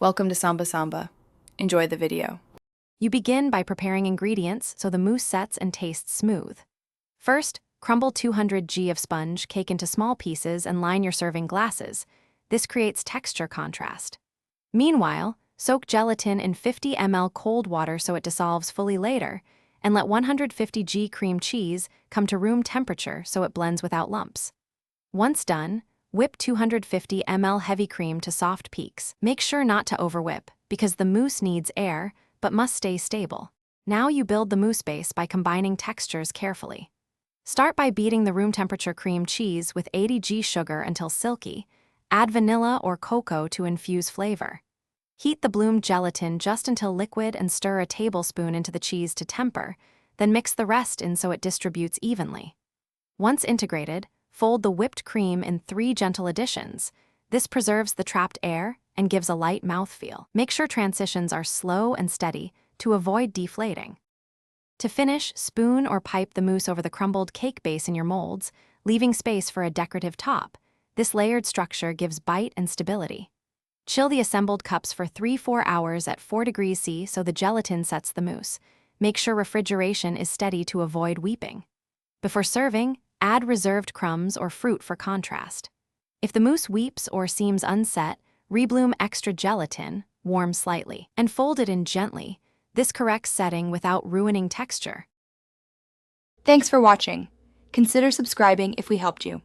Welcome to Samba Samba. Enjoy the video. You begin by preparing ingredients so the mousse sets and tastes smooth. First, crumble 200 g of sponge cake into small pieces and line your serving glasses. This creates texture contrast. Meanwhile, soak gelatin in 50 ml cold water so it dissolves fully later, and let 150 g cream cheese come to room temperature so it blends without lumps. Once done, whip 250 ml heavy cream to soft peaks. Make sure not to overwhip, because the mousse needs air, but must stay stable. Now you build the mousse base by combining textures carefully. Start by beating the room temperature cream cheese with 80 g sugar until silky. Add vanilla or cocoa to infuse flavor. Heat the bloomed gelatin just until liquid and stir a tablespoon into the cheese to temper, then mix the rest in so it distributes evenly. Once integrated, fold the whipped cream in 3 gentle additions. This preserves the trapped air and gives a light mouthfeel. Make sure transitions are slow and steady to avoid deflating. To finish, spoon or pipe the mousse over the crumbled cake base in your molds, leaving space for a decorative top. This layered structure gives bite and stability. Chill the assembled cups for 3–4 hours at 4 degrees C so the gelatin sets the mousse. Make sure refrigeration is steady to avoid weeping. Before serving, add reserved crumbs or fruit for contrast. If the mousse weeps or seems unset, rebloom extra gelatin, warm slightly, and fold it in gently. This corrects setting without ruining texture. Thanks for watching. Consider subscribing if we helped you.